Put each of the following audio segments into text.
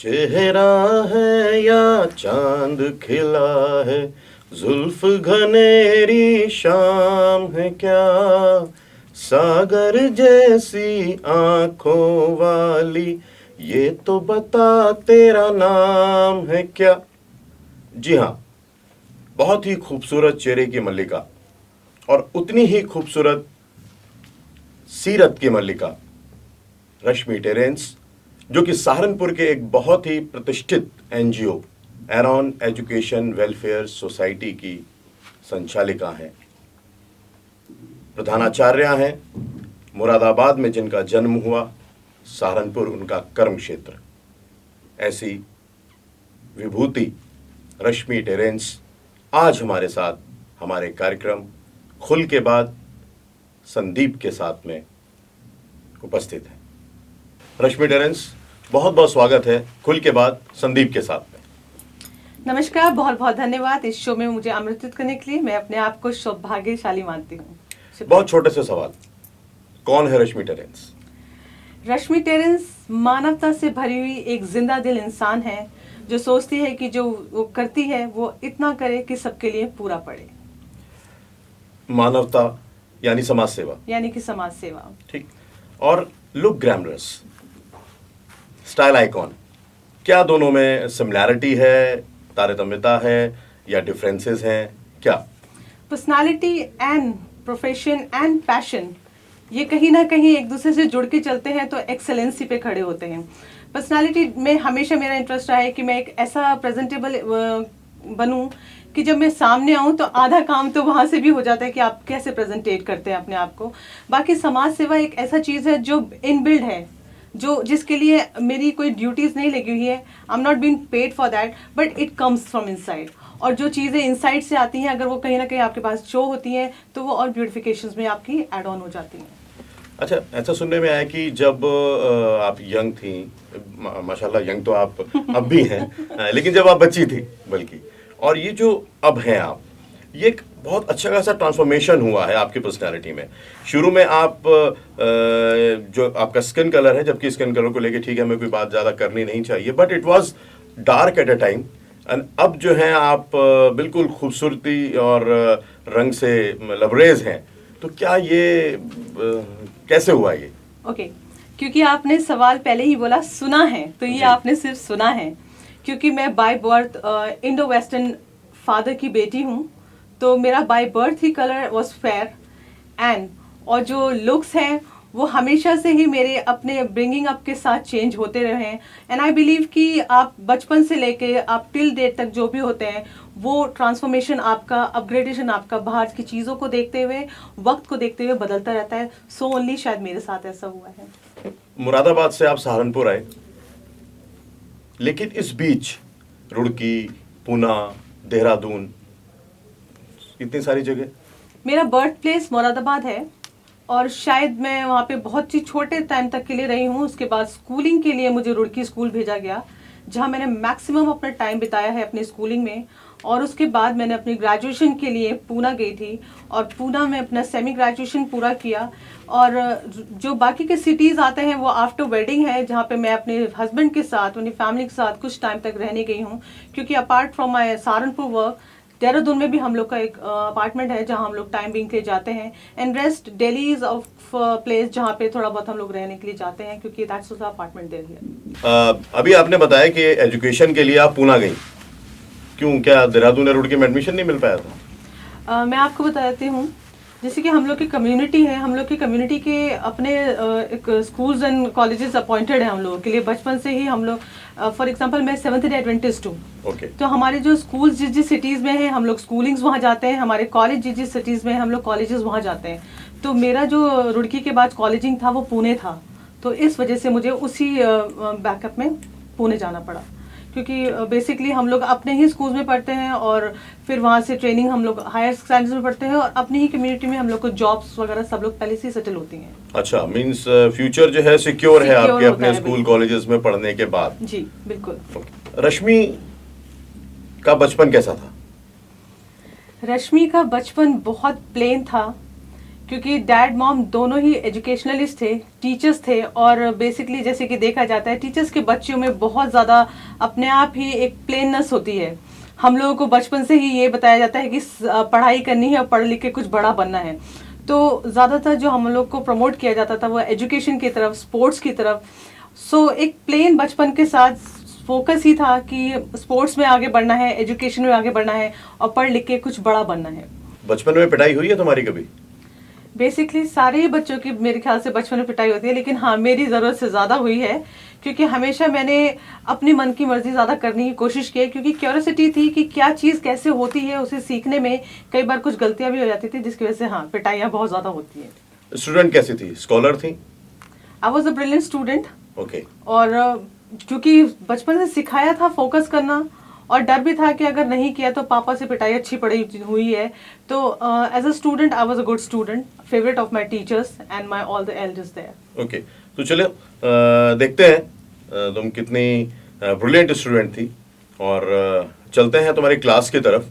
चेहरा है या चांद खिला है, जुल्फ घनेरी शाम है क्या, सागर जैसी आंखों वाली, ये तो बता तेरा नाम है क्या। जी हाँ, बहुत ही खूबसूरत चेहरे की मल्लिका और उतनी ही खूबसूरत सीरत की मल्लिका रश्मि टेरेंस, जो कि सहारनपुर के एक बहुत ही प्रतिष्ठित NGO Aaron education welfare society की संचालिका हैं, प्रधानाचार्य हैं, मुरादाबाद में जिनका जन्म हुआ, सहारनपुर उनका कर्म क्षेत्र। ऐसी विभूति रश्मि टेरेंस आज हमारे साथ हमारे कार्यक्रम खुल के बाद संदीप के साथ में उपस्थित है। रश्मि टेरेंस, बहुत बहुत स्वागत है खुल के बाद संदीप के साथ में। नमस्कार, बहुत बहुत धन्यवाद इस शो में मुझे आमंत्रित करने के लिए। मैं अपने आप को सौभाग्यशाली मानती हूँ। बहुत छोटे से सवाल, कौन है रश्मि टेरेंस? रश्मि टेरेंस मानवता से भरी हुई एक जिंदा दिल इंसान है, जो सोचती है कि जो वो करती है वो इतना करे कि सबके लिए पूरा पड़े। मानवता यानी समाज सेवा, यानी कि समाज सेवा। ठीक। और लुक ग्लैमरस, स्टाइल आइकॉन, क्या दोनों में सिमिलैरिटी है, तारतम्यता है या डिफरेंसेस हैं क्या? Personality and profession and passion, ये कहीं ना कहीं एक दूसरे से जुड़ के चलते हैं तो एक्सेलेंसी पे खड़े होते हैं। पर्सनालिटी में हमेशा मेरा इंटरेस्ट रहा है कि मैं एक ऐसा प्रेजेंटेबल बनूं कि जब मैं सामने आऊं तो आधा काम तो वहां से भी हो जाता है कि आप कैसे प्रेजेंटेट करते हैं अपने आप को। बाकी समाज सेवा एक ऐसा चीज़ है जो इनबिल्ड है, जो जिसके लिए मेरी कोई ड्यूटीज नहीं लगी हुई है। I am not being paid for that, but it comes from inside. और जो चीज़ें इनसाइड से आती हैं, अगर वो कहीं ना कहीं आपके पास शो होती हैं तो वो और ब्यूटिफिकेशंस में आपकी ऐड ऑन हो जाती हैं। अच्छा, ऐसा सुनने में आया कि जब आप यंग थी, माशाल्लाह यंग तो आप अब भी हैं, लेकिन जब आप बच्ची थी बल्कि, और ये जो अब हैं आप, ये एक बहुत अच्छा खासा ट्रांसफॉर्मेशन हुआ है आपकी पर्सनालिटी में। शुरू में आप जो आपका स्किन कलर है, जबकि स्किन कलर को लेके ठीक है, हमें कोई बात ज़्यादा करनी नहीं चाहिए, but it was dark at a time, and अब जो है आप बिल्कुल खूबसूरती और रंग से लबरेज हैं। तो क्या ये कैसे हुआ ये? ओके, क्योंकि आपने सवाल पहले ही बोला सुना है, तो ये आपने सिर्फ सुना है। क्योंकि मैं by birth Indo western father की बेटी हूँ, तो मेरा by birth he colour was fair and, और जो लुक्स हैं वो हमेशा से ही मेरे अपने ब्रिंगिंग अप के साथ चेंज होते रहे हैं। एंड आई बिलीव कि आप बचपन से लेके आप टिल डेट तक जो भी होते हैं, वो ट्रांसफॉर्मेशन आपका, अपग्रेडेशन आपका बाहर की चीज़ों को देखते हुए, वक्त को देखते हुए बदलता रहता है। सो ओनली शायद मेरे साथ ऐसा हुआ है। मुरादाबाद से आप सहारनपुर आए, लेकिन इस बीच रुड़की, पूना, देहरादून, इतनी सारी जगह। मेरा बर्थ प्लेस मुरादाबाद है और शायद मैं वहाँ पे बहुत ही छोटे टाइम तक के लिए रही हूँ। उसके बाद स्कूलिंग के लिए मुझे रुड़की स्कूल भेजा गया, जहाँ मैंने मैक्सिमम अपना टाइम बिताया है अपनी स्कूलिंग में। और उसके बाद मैंने अपनी ग्रेजुएशन के लिए पूना गई थी और पूना में अपना सेमी ग्रेजुएशन पूरा किया। और जो बाकी के सिटीज़ आते हैं वो आफ्टर वेडिंग है, जहाँ पे मैं अपने हस्बैंड के साथ, अपनी फैमिली के साथ कुछ टाइम तक रहने गई हूँ। क्योंकि apart from my Saharanpur work, Dehradun में भी हम लोग का एक अपार्टमेंट है जहाँ हम लोग टाइम बिंग के लिए जाते हैं। And rest Delhi is of place जहाँ पे थोड़ा बहुत हम लोग रहने के लिए जाते हैं, क्योंकि that's the apartment there here. अभी आपने बताया कि एजुकेशन के लिए आप पूना गई, क्यों? क्या देहरादून या रुड़की में एडमिशन नहीं मिल पाया था? मैं आपको बता देती हूँ, जैसे कि हम लोग की कम्युनिटी है, हम लोग की कम्युनिटी के अपने एक स्कूल्स एंड कॉलेजेस अपॉइंटेड है हम लोगों के लिए। बचपन से ही हम लोग, फॉर एग्जांपल मैं सेवन्थ डे एडवेंटिस्ट हूँ। Okay. तो हमारे जो स्कूल्स जिस जिस सिटीज़ में हैं हम लोग स्कूलिंग्स वहाँ जाते हैं, हमारे कॉलेज जिस जिस सिटीज़ में हम लोग कॉलेजेस वहाँ जाते हैं। तो मेरा जो रुड़की के बाद कॉलेजिंग था वो पुणे था, तो इस वजह से मुझे उसी बैकअप में पुणे जाना पड़ा। क्योंकि बेसिकली हम लोग अपने ही स्कूल में पढ़ते हैं और फिर वहाँ से ट्रेनिंग हम लोग हायर स्टडीज में पढ़ते हैं, और अपनी ही कम्युनिटी में हम लोग को जॉब्स वगैरह सब लोग पहले से ही सेटल होती हैं। अच्छा, मींस फ्यूचर जो है सिक्योर है आपके होता अपने है, स्कूल बिल्कुल। कॉलेजेस में पढ़ने के बाद। जी बिल्कुल। रश्मि का बचपन कैसा था? रश्मि का बचपन बहुत प्लेन था, क्योंकि डैड मॉम दोनों ही एजुकेशनलिस्ट थे, टीचर्स थे, और बेसिकली जैसे कि देखा जाता है टीचर्स के बच्चों में बहुत ज़्यादा अपने आप ही एक प्लेननेस होती है। हम लोगों को बचपन से ही ये बताया जाता है कि पढ़ाई करनी है और पढ़ लिख के कुछ बड़ा बनना है। तो ज़्यादातर जो हम लोग को प्रमोट किया जाता था वो एजुकेशन की तरफ, स्पोर्ट्स की तरफ। सो एक प्लेन बचपन के साथ फोकस ही था कि स्पोर्ट्स में आगे बढ़ना है, एजुकेशन में आगे बढ़ना है और पढ़ लिख के कुछ बड़ा बनना है। बचपन में पिटाई हुई है तुम्हारी कभी? बेसिकली सारे ही बच्चों की मेरे ख्याल से बचपन में पिटाई होती है, लेकिन हाँ मेरी ज़रूरत से ज़्यादा हुई है, क्योंकि हमेशा मैंने अपनी मन की मर्जी ज़्यादा करने की कोशिश की है, क्योंकि क्यूरियोसिटी थी कि क्या चीज़ कैसे होती है, उसे सीखने में कई बार कुछ गलतियाँ भी हो जाती थी, जिसकी वजह से हाँ पिटाइयाँ बहुत ज़्यादा होती है। स्टूडेंट कैसी थी? स्कॉलर थी? I was a brilliant student. Okay. और क्योंकि बचपन से सिखाया था फोकस करना, और डर भी था कि अगर नहीं किया तो पापा से पिटाई अच्छी पड़ी हुई है। तो as a student I was a good student, favourite of my teachers and my all the elders there. Okay, तो चलो देखते हैं तुम कितनी ब्रिलियंट स्टूडेंट थी, और चलते हैं तुम्हारी क्लास की तरफ,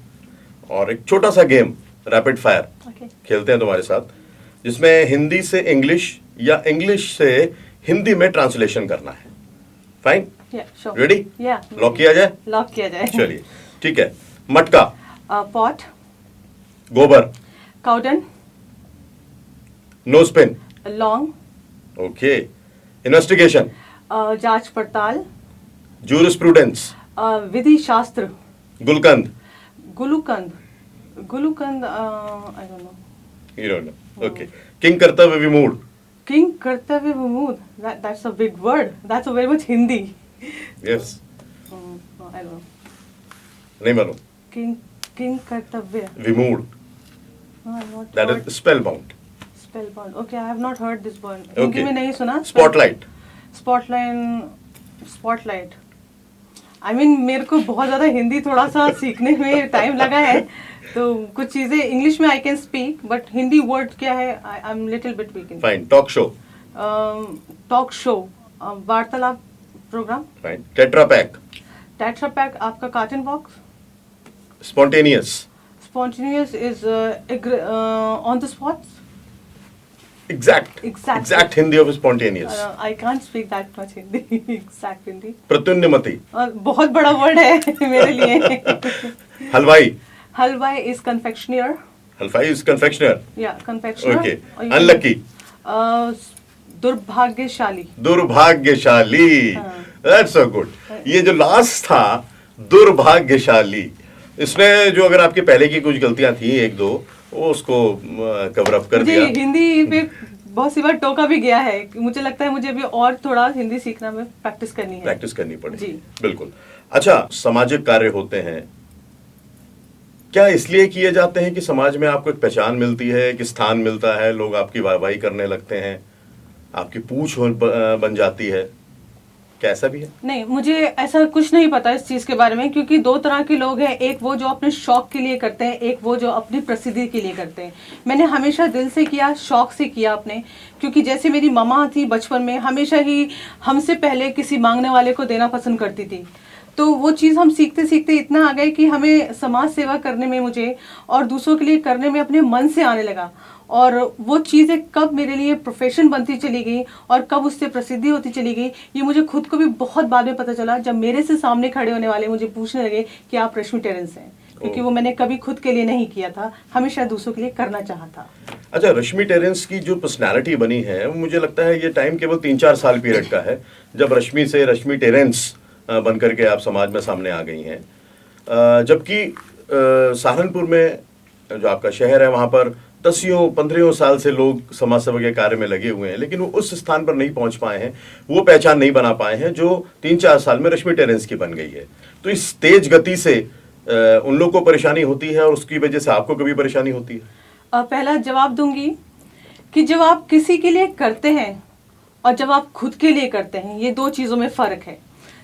और एक छोटा सा गेम रैपिड फायर खेलते हैं तुम्हारे साथ, जिसमें हिंदी से इंग्लिश या इंग्लिश से हिंदी में ट्रांसलेशन करना है। फाइन? रेडी? लॉक किया जाए? लॉक किया जाए। चलिए ठीक है। मटका, पॉट, गोबर, काउडन, नोजपिन, लॉन्ग, ओके, इन्वेस्टिगेशन, जांच पड़ताल, जूरिस्प्रूडेंस, विधि शास्त्र, गुलकंद, गुलुकंद, गुलुकंद, I don't know, you don't know, okay, किंग कर्तव्य विमूढ़, किंग कर्तव्य विमूढ़, that's a big word, that's a very much Hindi. Yes, I don't know, नहीं मालूम, किंग कर्तव्य विमूढ़, that is spellbound. Spellbound. Okay, I have not heard this word. Hindi में नहीं सुना। Spotlight, spotlight. आई मीन मेरे को बहुत ज़्यादा हिंदी थोड़ा सा सीखने में टाइम लगा है, तो कुछ चीज़ें इंग्लिश में I can speak, but Hindi word क्या है, I am little bit weak in. Fine, talk show, talk show, वार्तालाप programme. Fine, Tetra Pak, Tetra Pak आपका carton box. Spontaneous, spontaneous is on the spot. Exact Hindi of spontaneous. I can't speak that much Hindi. Exact Hindi. प्रत्युन्नमति, बहुत बड़ा word है मेरे लिए। हलवाई, हलवाई इज कन्फेक्शनियर। हलवाई इज कन्फेक्शनर, या कन्फेक्शनर। ओके, अनलकी, दुर्भाग्यशाली। दुर्भाग्यशाली, दैट्स सो गुड। ये जो लास्ट था दुर्भाग्यशाली, इसमें जो अगर आपकी पहले की कुछ गलतियां थी एक दो, वो उसको कवर अप कर दिया। हिंदी पे बहुत सी बार टोका भी गया है। मुझे लगता है मुझे अभी और थोड़ा हिंदी सीखना में प्रैक्टिस करनी पड़ेगी। बिल्कुल। अच्छा, सामाजिक कार्य होते हैं, क्या इसलिए किए जाते हैं कि समाज में आपको एक पहचान मिलती है, एक स्थान मिलता है, लोग आपकी वाहवाही करने लगते हैं, आपकी पूछ बन जाती है, क्या ऐसा भी है? नहीं, मुझे ऐसा कुछ नहीं पता इस चीज के बारे में, क्योंकि दो तरह के लोग हैं, एक वो जो अपने शौक के लिए करते हैं, एक वो जो अपनी प्रसिद्धि के लिए करते हैं। मैंने हमेशा दिल से किया, शौक से किया अपने, क्योंकि जैसे मेरी मम्मा थी बचपन में, हमेशा ही हमसे पहले किसी मांगने वाले को देना पसंद करती थी। तो वो चीज़ हम सीखते सीखते इतना आ गए कि हमें समाज सेवा करने में मुझे और दूसरों के लिए करने में अपने मन से आने लगा, और वो चीज़ें कब मेरे लिए प्रोफेशन बनती चली गई और कब उससे प्रसिद्धि होती चली गई, ये मुझे खुद को भी बहुत बाद में पता चला, जब मेरे से सामने खड़े होने वाले मुझे पूछने लगे कि आप रश्मि टेरेंस हैं, क्योंकि वो मैंने कभी खुद के लिए नहीं किया था, हमेशा दूसरों के लिए करना चाहा था। अच्छा, रश्मि टेरेंस की जो पर्सनालिटी बनी है, मुझे लगता है ये टाइम केवल 3-4 साल पीरियड का है, जब रश्मि से रश्मि टेरेंस बन करके आप समाज में सामने आ गई हैं। जबकि सहारनपुर में जो आपका शहर है, वहाँ पर 10-15 साल से लोग समाज सेवा के कार्य में लगे हुए हैं, लेकिन वो उस स्थान पर नहीं पहुंच पाए हैं, वो पहचान नहीं बना पाए हैं जो 3-4 साल में रश्मि टेरेंस की बन गई है। तो इस तेज गति से उन लोग को परेशानी होती है, और उसकी वजह से आपको कभी परेशानी होती है? पहला जवाब दूंगी कि जब आप किसी के लिए करते हैं और जब आप खुद के लिए करते हैं, ये दो चीज़ों में फ़र्क है।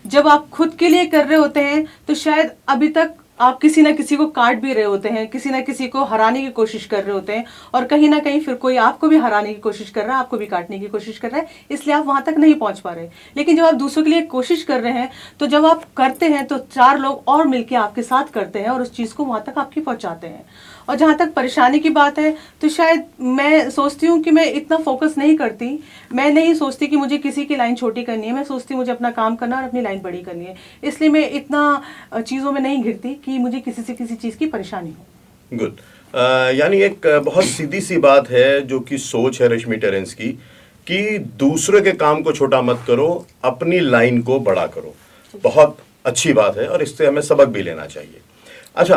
जब आप खुद के लिए कर रहे होते हैं तो शायद अभी तक आप किसी ना किसी को काट भी रहे होते हैं, किसी ना किसी को हराने की कोशिश कर रहे होते हैं, और कहीं ना कहीं फिर कोई आपको भी हराने की कोशिश कर रहा है, आपको भी काटने की कोशिश कर रहा है, इसलिए आप वहां तक नहीं पहुंच पा रहे। लेकिन जब आप दूसरों के लिए कोशिश कर रहे हैं, तो जब आप करते हैं तो 4 लोग और मिलकर आपके साथ करते हैं और उस चीज़ को वहां तक आपकी पहुंचाते हैं। और जहाँ तक परेशानी की बात है तो शायद मैं सोचती हूँ कि मैं इतना फोकस नहीं करती, मैं नहीं सोचती कि मुझे किसी की लाइन छोटी करनी है, मैं सोचती हूँ मुझे अपना काम करना और अपनी लाइन बड़ी करनी है, इसलिए मैं इतना चीज़ों में नहीं घिरती कि मुझे किसी से किसी चीज़ की परेशानी हो। गुड। यानी एक बहुत सीधी सी बात है जो कि सोच है रश्मि टेरेंस की, कि दूसरे के काम को छोटा मत करो, अपनी लाइन को बड़ा करो। बहुत अच्छी बात है और इससे हमें सबक भी लेना चाहिए। अच्छा,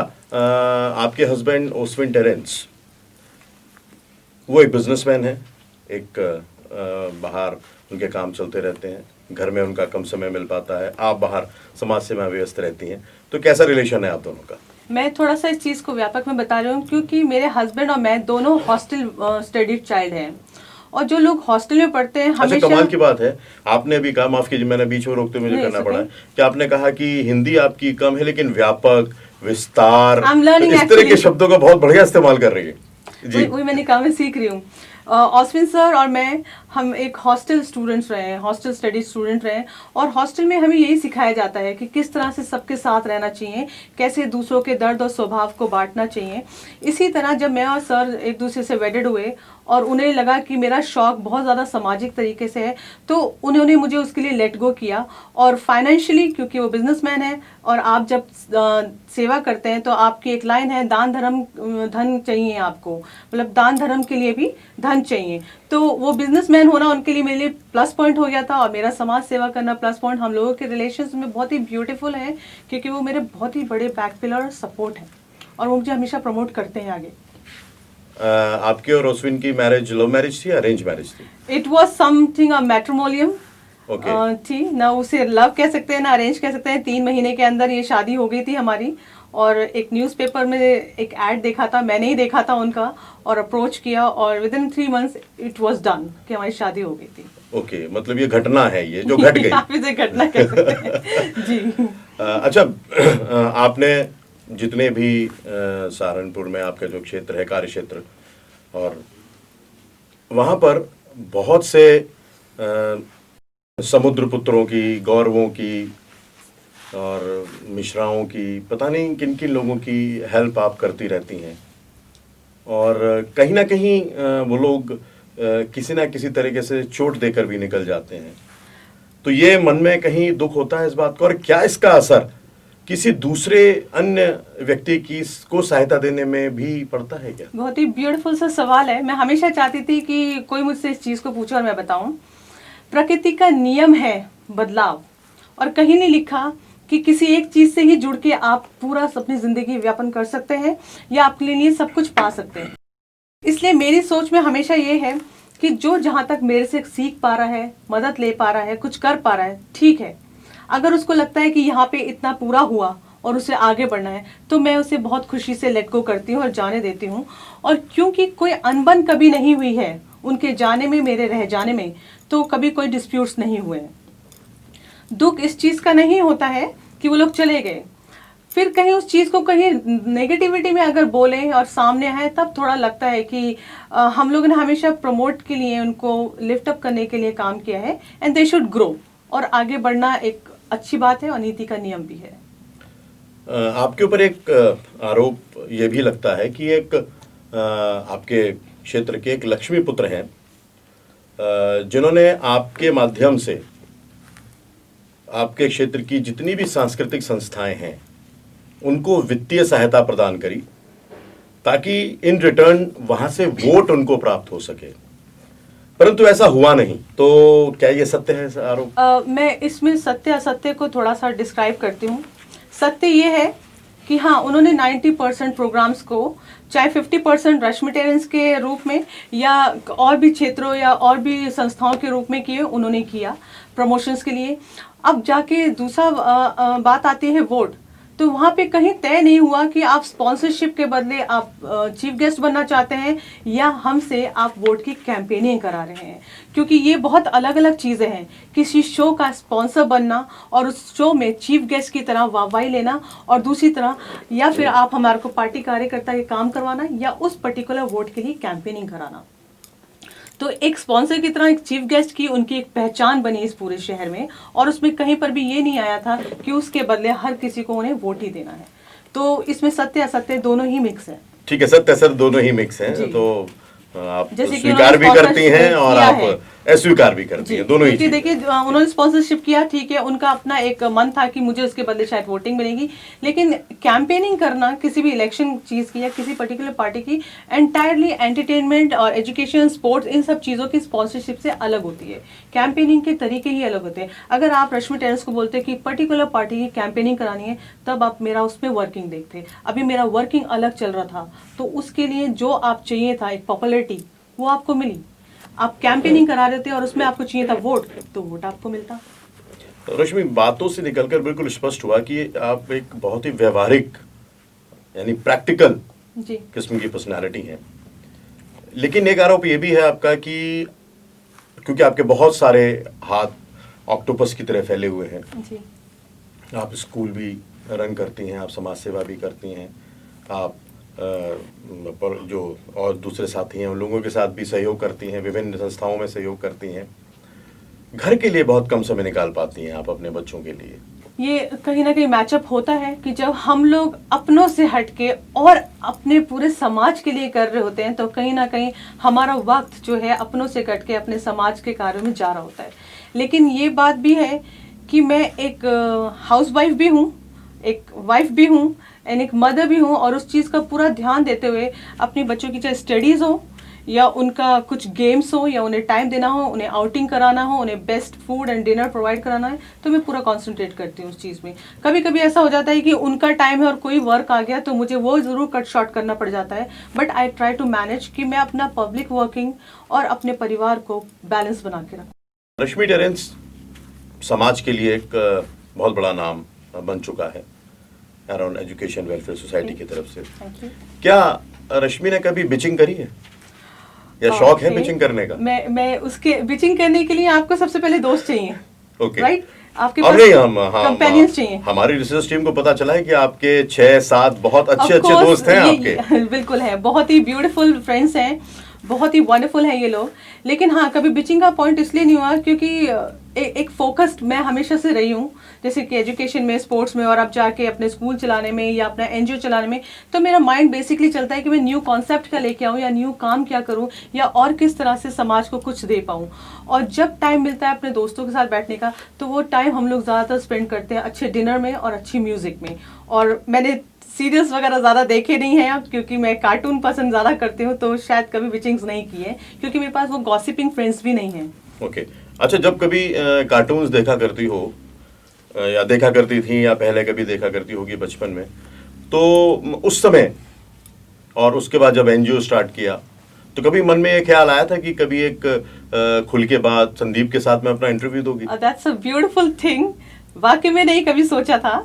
आपके हस्बैंड ओस्विन टेरेंस, वो एक बिजनेसमैन है, एक बाहर उनके काम चलते रहते हैं, घर में उनका कम समय मिल पाता है, आप बाहर समाज सेवा में व्यस्त रहती हैं, तो कैसा रिलेशन है आप दोनों का? मैं थोड़ा सा इस चीज़ को व्यापक में बता रही हूँ क्योंकि मेरे हस्बैंड और मैं दोनों हॉस्टल स्टडीड चाइल्ड हैं, और जो लोग हॉस्टल में पढ़ते हैं अच्छा, हमेशा। कमाल की बात है, आपने भी कहा, माफ कीजिए मैंने बीच में रोकते हुए मुझे नहीं, करना it's पड़ा है, okay. कि आपने कहा कि हिंदी आपकी कम है लेकिन व्यापक, विस्तार, I'm learning इस तरह के actually. शब्दों का बहुत बढ़िया इस्तेमाल कर रही है जी। वही मैंने कहा, मैं सीख रही हूँ। ऑस्विन सर और मैं, हम एक हॉस्टल स्टूडेंट्स रहे हैं, हॉस्टल स्टडी स्टूडेंट रहे हैं, और हॉस्टल में हमें यही सिखाया जाता है कि किस तरह से सबके साथ रहना चाहिए, कैसे दूसरों के दर्द और स्वभाव को बांटना चाहिए। इसी तरह जब मैं और सर एक दूसरे से वेडेड हुए और उन्हें लगा कि मेरा शौक बहुत ज़्यादा सामाजिक तरीके से है, तो उन्होंने मुझे उसके लिए लेट गो किया। और फाइनेंशियली, क्योंकि वो बिजनेसमैन है और आप जब सेवा करते हैं तो आपकी एक लाइन है, दान धर्म धन चाहिए आपको, मतलब दान धर्म के लिए भी धन चाहिए। तो वो बिजनेसमैन होना उनके लिए मेरे लिए प्लस पॉइंट हो गया था, और मेरा समाज सेवा करना प्लस पॉइंट। हम लोगों के रिलेशंस में बहुत ही ब्यूटीफुल है क्योंकि वो मेरे बहुत ही बड़े बैक पिलर और सपोर्ट है, और वो मुझे हमेशा प्रमोट करते हैं आगे। आपके और ओस्विन की मैरिज लव मैरिज थी, अरेंज मैरिज थी? इट वॉज समथिंग अ मैट्रिमोनियम थी ना, उसे लव कह सकते हैं ना अरेंज कह सकते हैं। 3 महीने के अंदर ये शादी हो गई थी हमारी, और एक न्यूज़पेपर में एक ऐड देखा था, मैंने ही देखा था उनका, और अप्रोच किया, और with in 3 months it was done कि हमारी शादी हो गई थी। ओके, मतलब ये घटना है, ये जो घट गई आप इसे घटना कह सकते हैं जी। अच्छा, आपने जितने भी सहारनपुर में आपका जो क्षेत्र है, कार्य क्षेत्र, और वहाँ पर बहुत से समुद्र पुत्रों की, गौरवों की और मिश्राओं की, पता नहीं किन किन लोगों की हेल्प आप करती रहती हैं, और कहीं ना कहीं वो लोग किसी ना किसी तरीके से चोट देकर भी निकल जाते हैं। तो ये मन में कहीं दुख होता है इस बात का, और क्या इसका असर किसी दूसरे अन्य व्यक्ति की को सहायता देने में भी पड़ता है क्या? बहुत ही ब्यूटीफुल सा सवाल है। मैं हमेशा चाहती थी कि कोई मुझसे इस चीज़ को पूछे और मैं बताऊं। प्रकृति का नियम है बदलाव, और कहीं नहीं लिखा कि किसी एक चीज़ से ही जुड़ के आप पूरा अपनी ज़िंदगी व्यापन कर सकते हैं या अपने लिए सब कुछ पा सकते हैं। इसलिए मेरी सोच में हमेशा ये है कि जो जहाँ तक मेरे से सीख पा रहा है, मदद ले पा रहा है, कुछ कर पा रहा है, ठीक है। अगर उसको लगता है कि यहाँ पे इतना पूरा हुआ और उसे आगे बढ़ना है, तो मैं उसे बहुत खुशी से लेट गो करती हूँ और जाने देती हूँ। और क्योंकि कोई अनबन कभी नहीं हुई है उनके जाने में, मेरे रह जाने में, तो कभी कोई डिस्प्यूट्स नहीं हुए हैं। दुख इस चीज़ का नहीं होता है कि वो लोग चले गए, फिर कहीं उस चीज़ को कहीं नेगेटिविटी में अगर बोले और सामने आए, तब थोड़ा लगता है कि हम लोगों ने हमेशा प्रमोट के लिए, उनको लिफ्ट अप करने के लिए काम किया है, एंड दे शुड ग्रो, और आगे बढ़ना एक अच्छी बात है और नीति का नियम भी है। आपके ऊपर एक आरोप ये भी लगता है कि एक आपके क्षेत्र के एक लक्ष्मी पुत्र हैं, जिन्होंने आपके माध्यम से आपके क्षेत्र की जितनी भी सांस्कृतिक संस्थाएं हैं उनको वित्तीय सहायता प्रदान करी, ताकि इन रिटर्न वहां से वोट उनको प्राप्त हो सके, परंतु ऐसा हुआ नहीं। तो क्या ये सत्य है आरोप? मैं इसमें सत्य असत्य को थोड़ा सा डिस्क्राइब करती हूँ। सत्य ये है कि हाँ, उन्होंने 90% प्रोग्राम्स को, चाहे 50% रश्मि टेरेंस के रूप में या और भी क्षेत्रों या और भी संस्थाओं के रूप में किए, उन्होंने किया प्रमोशंस के लिए। अब जाके दूसरा बात आती है वोट, तो वहाँ पे कहीं तय नहीं हुआ कि आप स्पॉन्सरशिप के बदले आप चीफ गेस्ट बनना चाहते हैं या हमसे आप वोट की कैंपेनिंग करा रहे हैं, क्योंकि ये बहुत अलग अलग चीज़ें हैं। किसी शो का स्पॉन्सर बनना और उस शो में चीफ गेस्ट की तरह वाहवाही लेना, और दूसरी तरह या फिर आप हमारे को पार्टी कार्यकर्ता के काम करवाना या उस पर्टिकुलर वोट के लिए कैंपेनिंग कराना। तो एक स्पॉन्सर की तरह एक चीफ गेस्ट की उनकी एक पहचान बनी इस पूरे शहर में, और उसमें कहीं पर भी ये नहीं आया था कि उसके बदले हर किसी को उन्हें वोट ही देना है। तो इसमें सत्य असत्य दोनों ही मिक्स है। ठीक है, सत्य असर दोनों ही मिक्स हैं, जी। तो आप जैसे कि स्वीकार भी उन्होंने करती हैं और किया आप है। अस्वीकार भी करती हैं, दोनों ही क्योंकि चीजें। देखिए उन्होंने स्पॉन्सरशिप किया, ठीक है, उनका अपना एक मन था कि मुझे उसके बदले शायद वोटिंग मिलेगी, लेकिन कैंपेनिंग करना किसी भी इलेक्शन चीज की या किसी पर्टिकुलर पार्टी की एंटायरली एंटरटेनमेंट और एजुकेशन, स्पोर्ट्स, इन सब चीजों की स्पॉन्सरशिप से अलग होती है। कैंपेनिंग के तरीके ही अलग होते हैं। अगर आप रश्मि टेरेंस को बोलते कि पर्टिकुलर पार्टी की कैंपेनिंग करानी है, तब आप मेरा उसमें वर्किंग देखते। अभी मेरा वर्किंग अलग चल रहा था, तो उसके लिए जो आप चाहिए था एक पॉपुलैरिटी, वो आपको मिली। आप कैंपेनिंग करा रहे थे और उसमें आपको चाहिए था वोट, तो वोट आपको मिलता। तो रश्मि, बातों से निकलकर बिल्कुल स्पष्ट हुआ कि आप एक बहुत ही व्यवहारिक यानी प्रैक्टिकल जी किस्म की पर्सनालिटी हैं। लेकिन एक आरोप ये भी है आपका कि क्योंकि आपके बहुत सारे हाथ ऑक्टोपस की तरह फैले हुए हैं, जी आप स्कूल भी रन करती हैं, आप समाज सेवा भी करती हैं, आप पर जो और दूसरे साथी हैं उन लोगों के साथ भी सहयोग करती हैं, विभिन्न संस्थाओं में सहयोग करती हैं, घर के लिए बहुत कम समय निकाल पाती हैं आप अपने बच्चों के लिए। ये कहीं ना कहीं मैचअप होता है कि जब हम लोग अपनों से हटके और अपने पूरे समाज के लिए कर रहे होते हैं, तो कहीं ना कहीं हमारा वक्त जो है अपनों से कट के अपने समाज के कार्यों में जा रहा होता है। लेकिन ये बात भी है कि मैं एक हाउसवाइफ भी हूँ, एक वाइफ भी हूँ एंड एक मदर भी हूँ, और उस चीज़ का पूरा ध्यान देते हुए अपनी बच्चों की चाहे स्टडीज़ हो या उनका कुछ गेम्स हो या उन्हें टाइम देना हो, उन्हें आउटिंग कराना हो, उन्हें best food and dinner provide कराना है, तो मैं पूरा कॉन्सेंट्रेट करती हूँ उस चीज़ में। कभी कभी ऐसा हो जाता है कि उनका टाइम है और कोई वर्क आ गया तो मुझे वो ज़रूर कट शॉर्ट करना पड़ जाता है, but I try to manage कि मैं अपना पब्लिक वर्किंग और अपने परिवार को बैलेंस बना के रखूँ। रश्मि टेरेंस समाज के लिए एक बहुत बड़ा नाम बन चुका है अराउंड एजुकेशन वेलफेयर सोसाइटी की तरफ से। Thank you. क्या रश्मि ने कभी बिचिंग करी है या शौक है Okay. बिचिंग करने का? मैं उसके बिचिंग करने के लिए आपको सबसे पहले दोस्त चाहिए। ओके, राइट, आपके अब पास नहीं कंपेनियंस चाहिए। हमारी रिसर्च टीम को पता चला है कि आपके 6-7 बहुत अच्छे Of course, दोस्त हैं ये आपके। बिल्कुल है, बहुत ही ब्यूटीफुल फ्रेंड्स हैं, बहुत ही वंडरफुल है ये लोग। लेकिन हाँ, कभी बिचिंग का पॉइंट इसलिए नहीं हुआ क्योंकि एक फोकस्ड मैं हमेशा से रही हूँ, जैसे कि एजुकेशन में, स्पोर्ट्स में, और अब जाके अपने स्कूल चलाने में या अपना एनजीओ चलाने में। तो मेरा माइंड बेसिकली चलता है कि मैं न्यू कॉन्सेप्ट क्या लेके आऊँ या न्यू काम क्या करूँ या और किस तरह से समाज को कुछ दे पाऊँ। और जब टाइम मिलता है अपने दोस्तों के साथ बैठने का, तो वो टाइम हम लोग ज़्यादातर स्पेंड करते हैं अच्छे डिनर में और अच्छी म्यूजिक में। और मैंने सीरियल्स वगैरह ज़्यादा देखे नहीं हैं अब, क्योंकि मैं कार्टून पसंद ज़्यादा करती हूँ, तो शायद कभी बिचिंग्स नहीं की है क्योंकि मेरे पास वो गॉसिपिंग फ्रेंड्स भी नहीं हैं। ओके, अच्छा, जब कभी कार्टून्स देखा करती हो या देखा करती थी या पहले कभी देखा करती होगी बचपन में, तो उस समय और उसके बाद जब एनजीओ स्टार्ट किया, तो कभी मन में ये ख्याल आया था कि कभी एक खुल के बाद संदीप के साथ में अपना इंटरव्यू दोगी? That's a beautiful thing. वाकई में नहीं कभी सोचा था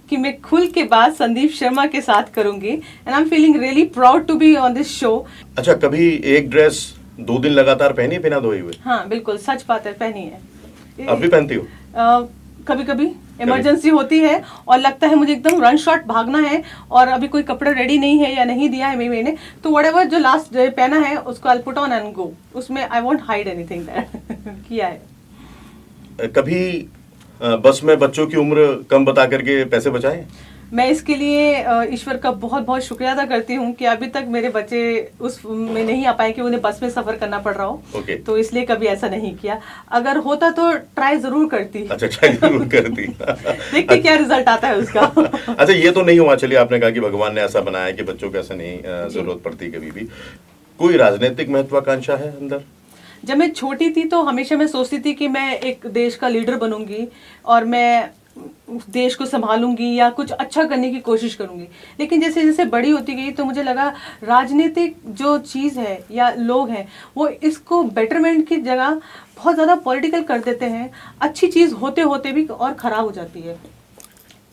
कि मैं खुल के बाद संदीप शर्मा के साथ करूंगी, and I am feeling really proud to be on this show. अच्छा, कभी एक ड्रेस 2 दिन लगातार पहनी बिना धोए हुए? हाँ बिल्कुल, सच बात है, पहनी है। अब भी पहनती हो? कभी कभी इमरजेंसी होती है और लगता है मुझे एकदम रन शॉट भागना है और अभी कोई कपड़ा रेडी नहीं है या नहीं दिया है मैंने, तो व्हाटएवर जो लास्ट पहना है उसको I put on and go. उसमें I won't hide anything that किया है। कभी बस में बच्चों की उम्र कम बता करके पैसे बचाए? मैं इसके लिए ईश्वर का बहुत बहुत शुक्रिया अदा करती हूँ कि अभी तक मेरे बच्चे उस में नहीं आ पाए कि उन्हें बस में सफर करना पड़ रहा हो। Okay. तो इसलिए कभी ऐसा नहीं किया। अगर होता तो ट्राई जरूर करती। अच्छा, ट्राई जरूर करती। देखते क्या रिजल्ट आता है उसका। अच्छा, ये तो नहीं हुआ, चलिए आपने कहा कि भगवान ने ऐसा बनाया कि बच्चों को ऐसा नहीं जरूरत पड़ती कभी भी। कोई राजनीतिक महत्वाकांक्षा है अंदर? जब मैं छोटी थी तो हमेशा मैं सोचती थी कि मैं एक देश का लीडर बनूंगी और मैं देश को संभालूंगी या कुछ अच्छा करने की कोशिश करूंगी। लेकिन जैसे जैसे बड़ी होती गई तो मुझे लगा राजनीतिक जो चीज़ है या लोग हैं वो इसको बेटरमेंट की जगह बहुत ज़्यादा पॉलिटिकल कर देते हैं। अच्छी चीज़ होते होते भी और ख़राब हो जाती है।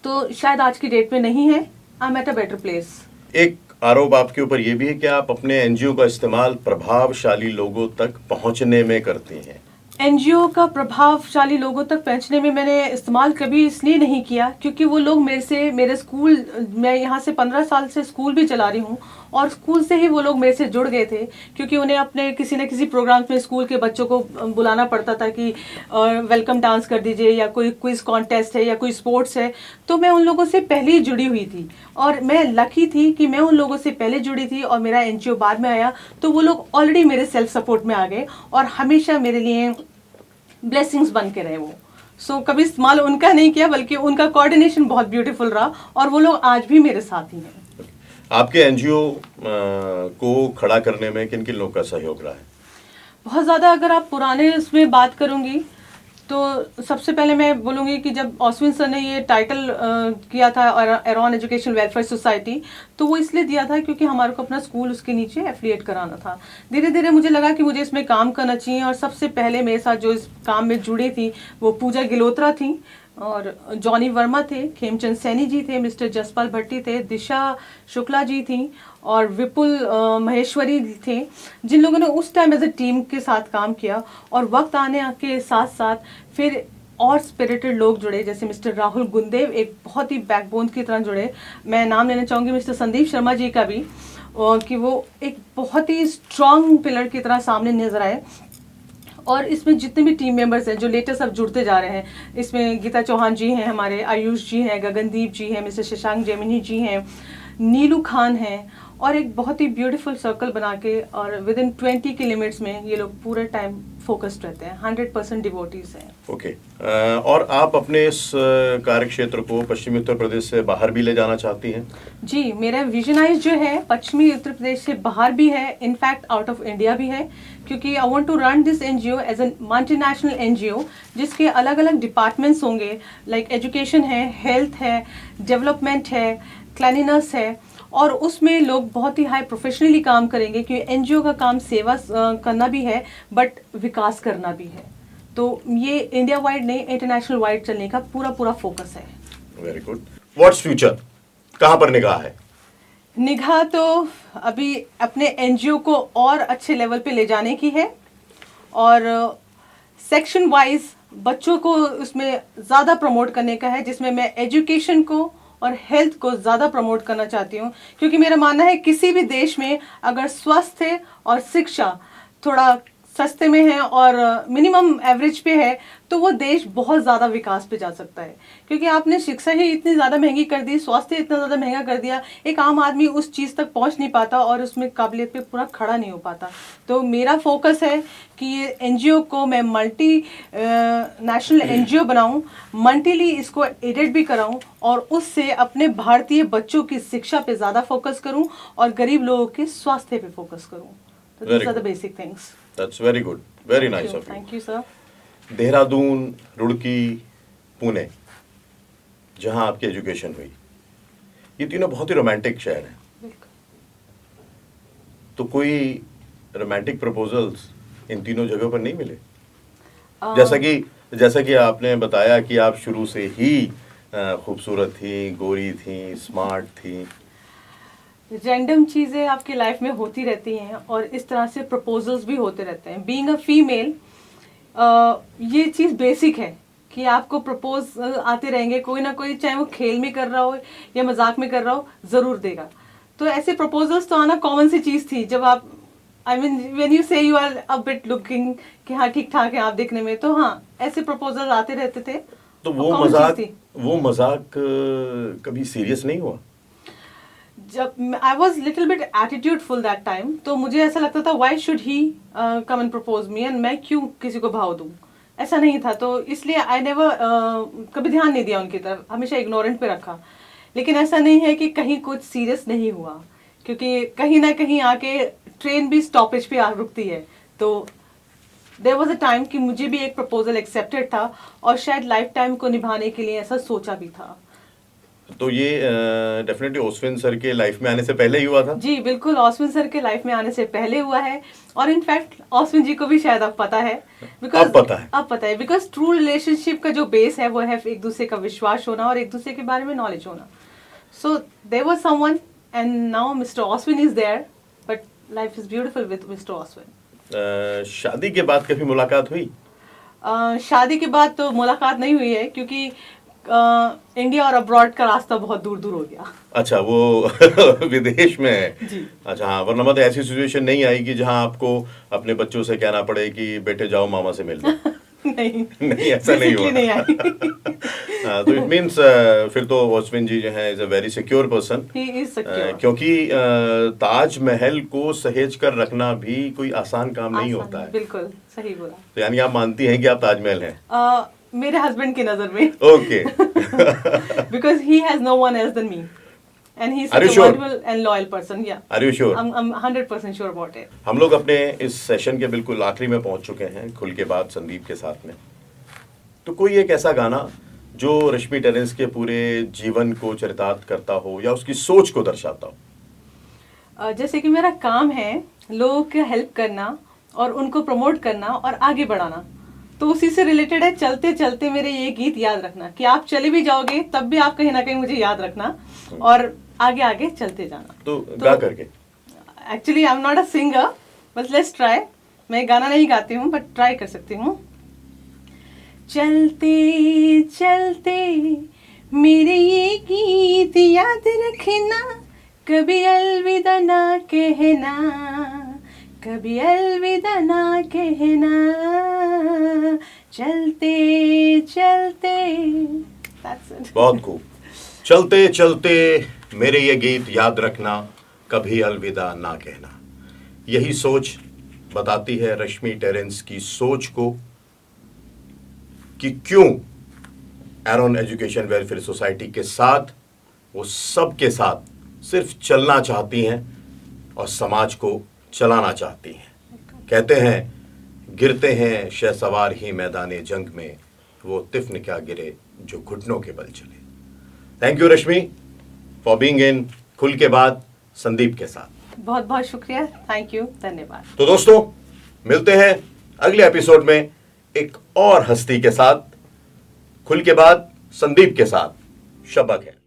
तो शायद आज की डेट में नहीं है। I M at a better place. एक आरोप आपके ऊपर ये भी है कि आप अपने एनजीओ का इस्तेमाल प्रभावशाली लोगों तक पहुंचने में करती हैं। एनजीओ का प्रभावशाली लोगों तक पहुंचने में मैंने इस्तेमाल कभी इसलिए नहीं किया क्योंकि वो लोग मेरे स्कूल, मैं यहाँ से 15 साल से स्कूल भी चला रही हूँ और स्कूल से ही वो लोग मेरे से जुड़ गए थे, क्योंकि उन्हें अपने किसी न किसी प्रोग्राम में स्कूल के बच्चों को बुलाना पड़ता था कि वेलकम डांस कर दीजिए, या कोई क्विज कॉन्टेस्ट है या कोई स्पोर्ट्स है। तो मैं उन लोगों से पहले ही जुड़ी हुई थी, और मैं लकी थी कि मैं उन लोगों से पहले जुड़ी थी और मेरा एनजीओ बाद में आया। तो वो लोग ऑलरेडी मेरे सेल्फ सपोर्ट में आ गए और हमेशा मेरे लिए ब्लेसिंग्स बन के रहे वो। सो कभी इस्तेमाल उनका नहीं किया, बल्कि उनका कोऑर्डिनेशन बहुत ब्यूटीफुल रहा, और वो लोग आज भी मेरे साथ ही हैं। आपके एनजीओ को खड़ा करने में किन किन लोगों का सहयोग रहा है? बहुत ज़्यादा अगर आप पुराने उसमें बात करूंगी तो सबसे पहले मैं बोलूँगी कि जब ऑस्विन सर ने ये टाइटल किया था एरॉन एजुकेशन वेलफेयर सोसाइटी, तो वो इसलिए दिया था क्योंकि हमारे को अपना स्कूल उसके नीचे एफिलिएट कराना था। धीरे धीरे मुझे लगा कि मुझे इसमें काम करना चाहिए, और सबसे पहले मेरे साथ जो इस काम में जुड़ी थी वो पूजा गिलोत्रा थी, और जॉनी वर्मा थे, खेमचंद सैनी जी थे, मिस्टर जसपाल भट्टी थे, दिशा शुक्ला जी थी, और विपुल महेश्वरी थे, जिन लोगों ने उस टाइम एज ए टीम के साथ काम किया। और वक्त आने के साथ साथ फिर और स्पिरिटेड लोग जुड़े, जैसे मिस्टर राहुल गुंदेव एक बहुत ही बैकबोन की तरह जुड़े। मैं नाम लेना चाहूँगी मिस्टर संदीप शर्मा जी का भी, कि वो एक बहुत ही स्ट्रांग पिलर की तरह सामने नजर आए। और इसमें जितने भी टीम मेंबर्स हैं जो लेटेस्ट अब जुड़ते जा रहे हैं, इसमें गीता चौहान जी हैं, हमारे आयुष जी हैं, गगनदीप जी हैं, मिस्टर शशांक जेमिनी जी हैं, नीलू खान हैं, और एक बहुत ही ब्यूटीफुल सर्कल बना के, और विद इन 20 के लिमिट्स में ये लोग पूरे टाइम फोकस्ड रहते हैं, 100% डिवोटीज हैं। ओके। और आप अपने इस कार्य क्षेत्र को पश्चिमी उत्तर प्रदेश से बाहर भी ले जाना चाहती हैं? जी, मेरा विजनाइज जो है पश्चिमी उत्तर प्रदेश से बाहर भी है, इनफैक्ट आउट ऑफ इंडिया भी है, क्योंकि I want to run this NGO as an multinational NGO, जिसके अलग अलग डिपार्टमेंट्स होंगे, लाइक एजुकेशन है, हेल्थ है, डेवलपमेंट है, क्लीनिनेस है, और उसमें लोग बहुत ही हाई प्रोफेशनली काम करेंगे, क्योंकि एनजीओ का काम सेवा करना भी है बट विकास करना भी है। तो ये इंडिया वाइड नहीं, इंटरनेशनल वाइड चलने का पूरा फोकस है। Very good. What's future? कहाँ पर निगाह है? निगाह तो अभी अपने एनजीओ को और अच्छे लेवल पे ले जाने की है, और सेक्शन वाइज बच्चों को उसमें ज़्यादा प्रमोट करने का है, जिसमें मैं एजुकेशन को और हेल्थ को ज़्यादा प्रमोट करना चाहती हूँ। क्योंकि मेरा मानना है किसी भी देश में अगर स्वास्थ्य और शिक्षा थोड़ा सस्ते में है और मिनिमम एवरेज पे है, तो वो देश बहुत ज़्यादा विकास पे जा सकता है। क्योंकि आपने शिक्षा ही इतनी ज़्यादा महंगी कर दी, स्वास्थ्य इतना ज़्यादा महंगा कर दिया, एक आम आदमी उस चीज़ तक पहुंच नहीं पाता और उसमें काबिलियत पे पूरा खड़ा नहीं हो पाता। तो मेरा फोकस है कि ये एनजीओ को मैं मल्टी नेशनल एनजीओ बनाऊं, मल्टीली इसको एडेड भी कराऊं, और उससे अपने भारतीय बच्चों की शिक्षा पे ज़्यादा फोकस करूं और गरीब लोगों के स्वास्थ्य पे फोकस करूं। तो these are the basic things. That's very good. Very nice of you. Thank you, sir. Dehradun, Roorkee, Pune, जहां आपकी एजुकेशन हुई, ये तीनों बहुत ही रोमांटिक शहर हैं। बिल्कुल। तो कोई रोमांटिक प्रपोजल्स इन तीनों जगहों पर नहीं मिले? जैसा कि आपने बताया कि आप शुरू से ही खूबसूरत थी, गोरी थी, स्मार्ट थी। रैंडम चीज़ें आपकी लाइफ में होती रहती हैं, और इस तरह से प्रपोजल्स भी होते रहते हैं। बीइंग अ फीमेल, ये चीज़ बेसिक है कि आपको प्रपोज आते रहेंगे, कोई ना कोई, चाहे वो खेल में कर रहा हो या मजाक में कर रहा हो, ज़रूर देगा। तो ऐसे प्रपोजल्स तो आना कॉमन सी चीज़ थी। जब आप when you say you are a bit looking कि हाँ ठीक ठाक है आप दिखने में, तो हाँ ऐसे प्रपोजल आते रहते थे। तो वो मजाक कभी सीरियस नहीं हुआ? जब I was little bit attitudeful that time, तो मुझे ऐसा लगता था why should he come and propose me, and मैं क्यों किसी को भाव दूं, ऐसा नहीं था। तो इसलिए आई नेवर कभी ध्यान नहीं दिया उनकी तरफ, हमेशा इग्नोरेंट पे रखा। लेकिन ऐसा नहीं है कि कहीं कुछ सीरियस नहीं हुआ, क्योंकि कहीं ना कहीं आके ट्रेन भी स्टॉपेज पे आ रुकती है। तो देयर वाज अ टाइम कि मुझे भी एक प्रपोजल एक्सेप्टेड था, और शायद लाइफ टाइम को निभाने के लिए ऐसा सोचा भी था। तो ये डेफिनेटली ओस्विन सर के लाइफ में आने से पहले ही हुआ था? जी बिल्कुल, ओस्विन सर के लाइफ में आने से पहले हुआ है, और इनफैक्ट ओस्विन जी को भी शायद अब पता है। अब पता है बिकॉज ट्रू रिलेशनशिप का जो बेस है वो है एक दूसरे का विश्वास होना और एक दूसरे के बारे में नॉलेज होना। So there was someone, and now Mister Oswin is there, but life is beautiful with Mister Oswin. शादी के बाद कभी मुलाकात हुई? शादी के बाद तो मुलाकात नहीं हुई है, क्योंकि इंडिया और अब्रॉड का रास्ता बहुत दूर दूर हो गया। अच्छा, वो विदेश में है। जी। अच्छा, हाँ, वरना मतलब ऐसी सिचुएशन नहीं आएगी जहां आपको अपने बच्चों से कहना पड़े कि बेटे जाओ मामा से मिल लो। नहीं नहीं, ऐसा नहीं Basically हुआ। नहीं आई। हाँ, तो इट मीन्स फिर तो वॉचमैन जी जो है is a very secure person. He is secure। क्योंकि ताजमहल को सहेज कर रखना भी कोई आसान काम नहीं आसान होता है। बिल्कुल सही बोला। तो यानी आप मानती हैं कि आप ताजमहल हैं? मेरे हस्बैंड की नजर में। Okay. Because he has no one else than me, and he's Are such you a sure? wonderful and loyal person. Yeah, are you sure? I'm 100% sure about it. हम लोग अपने इस सेशन के बिल्कुल आखिरी में पहुंच चुके हैं, खुल के बाद संदीप के साथ में। तो कोई एक ऐसा गाना जो रश्मि टेरेंस के पूरे जीवन को चरितार्थ करता हो या उसकी सोच को दर्शाता हो? जैसे कि मेरा काम है लोगों की हेल्प करना और उनको प्रमोट करना और आगे बढ़ाना, तो उसी से रिलेटेड है चलते चलते मेरे ये गीत याद रखना, कि आप चले भी जाओगे तब भी आप कहीं ना कहीं मुझे याद रखना और आगे आगे चलते जाना। तो गा करके। Actually I am not a singer, but let's try. मैं गाना नहीं गाती हूँ बट ट्राई कर सकती हूँ। चलते चलते मेरे ये गीत याद रखना, कभी अलविदा ना कहना, कभी अलविदा ना कहना, चलते चलते। That's it. बहुत खूब। चलते चलते मेरे ये गीत याद रखना, कभी अलविदा ना कहना। यही सोच बताती है रश्मि टेरेंस की सोच को कि क्यों एरोन एजुकेशन वेलफेयर सोसाइटी के साथ, वो सबके साथ सिर्फ चलना चाहती हैं और समाज को चलाना चाहती हैं। कहते हैं गिरते हैं शहसवार ही मैदाने जंग में, वो तिफ्न क्या गिरे जो घुटनों के बल चले। Thank you Rashmi for being in खुल के बाद संदीप के साथ। बहुत बहुत शुक्रिया, थैंक यू, धन्यवाद। तो दोस्तों मिलते हैं अगले एपिसोड में एक और हस्ती के साथ, खुल के बाद संदीप के साथ। शब्बा खैर।